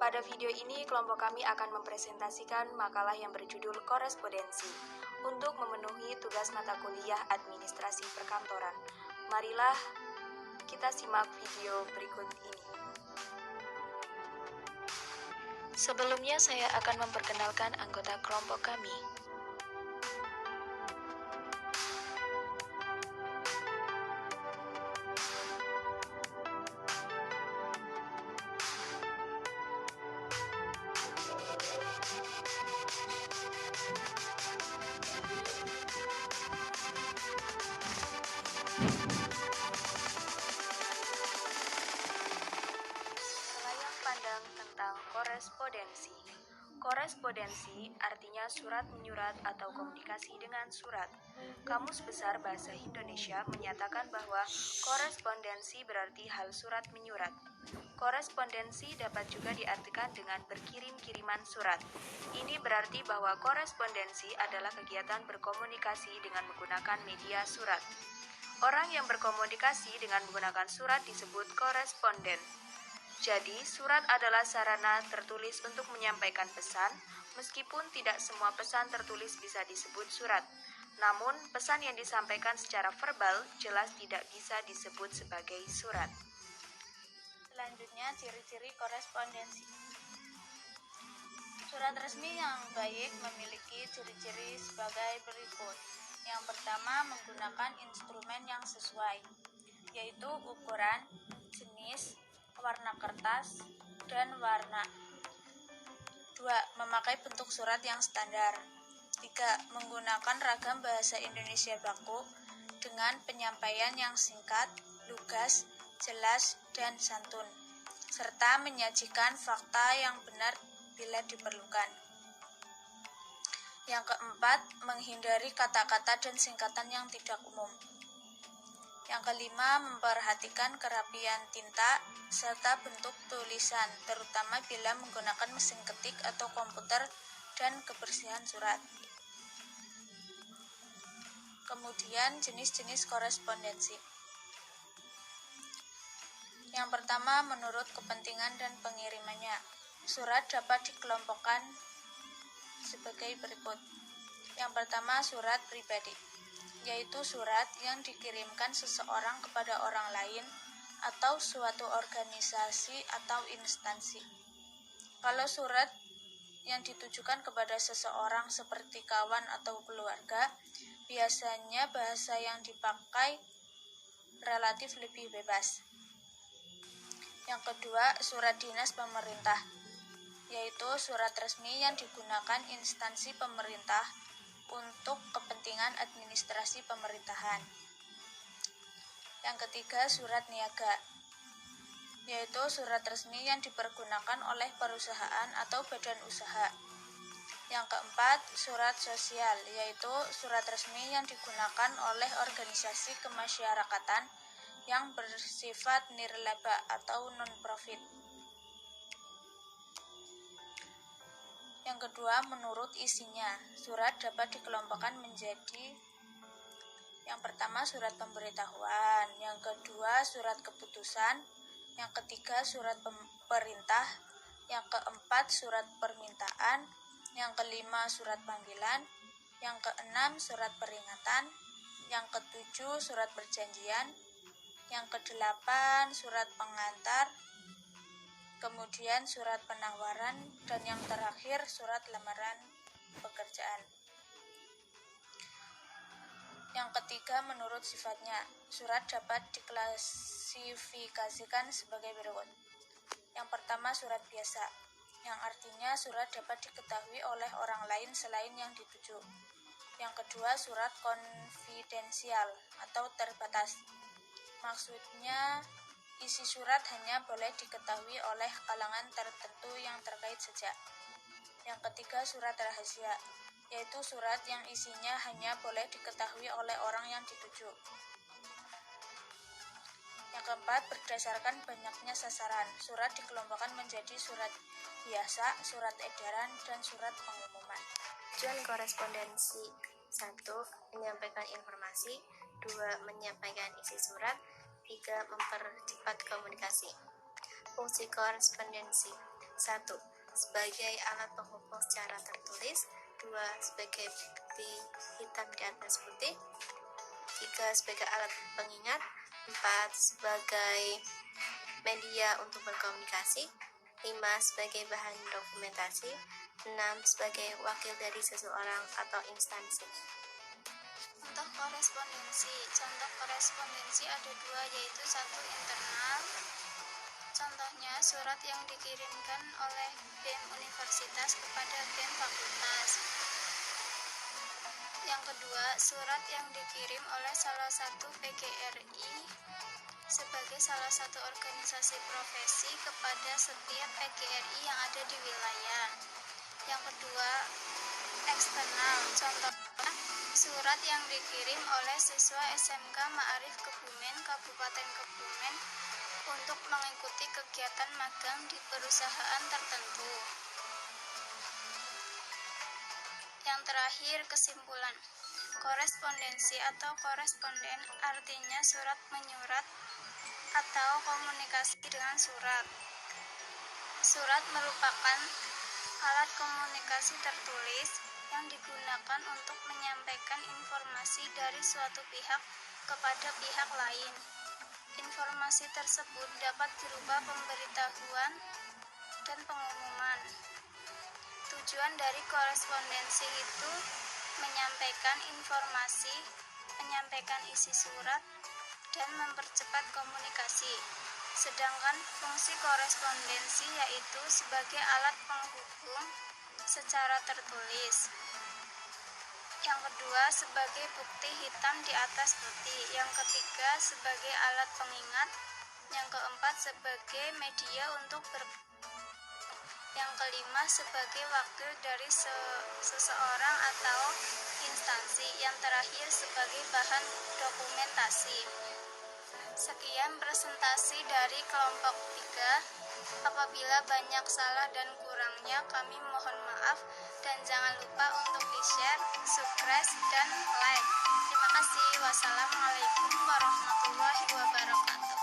Pada video ini, kelompok kami akan mempresentasikan makalah yang berjudul Korespondensi untuk memenuhi tugas mata kuliah Administrasi Perkantoran. Marilah kita simak video berikut ini. Sebelumnya, saya akan memperkenalkan anggota kelompok kami. Selayang pandang tentang korespondensi. Korespondensi artinya surat menyurat atau komunikasi dengan surat. Kamus Besar Bahasa Indonesia menyatakan bahwa korespondensi berarti hal surat menyurat. Korespondensi dapat juga diartikan dengan berkirim-kiriman surat. Ini berarti bahwa korespondensi adalah kegiatan berkomunikasi dengan menggunakan media surat. Orang yang berkomunikasi dengan menggunakan surat disebut koresponden. Jadi, surat adalah sarana tertulis untuk menyampaikan pesan, meskipun tidak semua pesan tertulis bisa disebut surat. Namun, pesan yang disampaikan secara verbal jelas tidak bisa disebut sebagai surat. Selanjutnya, ciri-ciri korespondensi. Surat resmi yang baik memiliki ciri-ciri sebagai berikut. Yang pertama, menggunakan instrumen yang sesuai, yaitu ukuran, jenis, warna kertas, dan warna. 2. Memakai bentuk surat yang standar. 3. Menggunakan ragam bahasa Indonesia baku dengan penyampaian yang singkat, lugas, jelas, dan santun, serta menyajikan fakta yang benar bila diperlukan. Yang keempat, menghindari kata-kata dan singkatan yang tidak umum. Yang kelima, memperhatikan kerapian tinta serta bentuk tulisan, terutama bila menggunakan mesin ketik atau komputer, dan kebersihan surat. Kemudian, jenis-jenis korespondensi. Yang pertama, menurut kepentingan dan pengirimannya. Surat dapat dikelompokkan sebagai berikut. Yang pertama, surat pribadi, yaitu surat yang dikirimkan seseorang kepada orang lain atau suatu organisasi atau instansi. Kalau surat yang ditujukan kepada seseorang seperti kawan atau keluarga, biasanya bahasa yang dipakai relatif lebih bebas. Yang kedua, surat dinas pemerintah, yaitu surat resmi yang digunakan instansi pemerintah untuk kepentingan administrasi pemerintahan. Yang ketiga, surat niaga, yaitu surat resmi yang dipergunakan oleh perusahaan atau badan usaha. Yang keempat, surat sosial, yaitu surat resmi yang digunakan oleh organisasi kemasyarakatan yang bersifat nirlaba atau non-profit. Yang kedua, menurut isinya, surat dapat dikelompokkan menjadi: yang pertama, surat pemberitahuan, yang kedua, surat keputusan, yang ketiga, surat perintah, yang keempat, surat permintaan, yang kelima, surat panggilan, yang keenam, surat peringatan, yang ketujuh, surat perjanjian, yang kedelapan, surat pengantar, kemudian surat penawaran, dan yang terakhir surat lamaran pekerjaan. Yang ketiga, menurut sifatnya, surat dapat diklasifikasikan sebagai berikut. Yang pertama, surat biasa, yang artinya surat dapat diketahui oleh orang lain selain yang dituju. Yang kedua, surat konfidensial atau terbatas. Maksudnya, isi surat hanya boleh diketahui oleh kalangan tertentu yang terkait saja. Yang ketiga, surat rahasia, yaitu surat yang isinya hanya boleh diketahui oleh orang yang dituju. Yang keempat, berdasarkan banyaknya sasaran, surat dikelompokkan menjadi surat biasa, surat edaran, dan surat pengumuman. Tujuan korespondensi: 1. Menyampaikan informasi. 2. Menyampaikan isi surat. 3. Mempercepat komunikasi. Fungsi korespondensi: 1. Sebagai alat penghubung secara tertulis. 2. Sebagai bukti hitam di atas putih. 3. Sebagai alat pengingat. 4. Sebagai media untuk berkomunikasi. 5. Sebagai bahan dokumentasi. 6. Sebagai wakil dari seseorang atau instansi. Contoh korespondensi. Contoh korespondensi ada dua, yaitu satu internal. Contohnya surat yang dikirimkan oleh BEM universitas kepada BEM fakultas. Yang kedua, surat yang dikirim oleh salah satu PGRI sebagai salah satu organisasi profesi kepada setiap PGRI yang ada di wilayah. Yang kedua, eksternal. Contohnya, surat yang dikirim oleh siswa SMK Ma'arif Kebumen, Kabupaten Kebumen untuk mengikuti kegiatan magang di perusahaan tertentu. Yang terakhir, kesimpulan. Korespondensi atau koresponden artinya surat menyurat atau komunikasi dengan surat. Surat merupakan alat komunikasi tertulis yang digunakan untuk menyampaikan informasi dari suatu pihak kepada pihak lain. Informasi tersebut dapat berupa pemberitahuan dan pengumuman. Tujuan dari korespondensi itu menyampaikan informasi, menyampaikan isi surat, dan mempercepat komunikasi. Sedangkan fungsi korespondensi yaitu sebagai alat penghubung secara tertulis. Yang kedua, sebagai bukti hitam di atas putih. Yang ketiga, sebagai alat pengingat. Yang keempat, sebagai media untuk Yang kelima, sebagai wakil dari seseorang atau instansi. Yang terakhir, sebagai bahan dokumentasi. Sekian presentasi dari kelompok 3. Apabila banyak salah dan kurangnya, kami mohon maaf dan jangan lupa untuk di-share, subscribe, dan like. Terima kasih. Wassalamualaikum warahmatullahi wabarakatuh.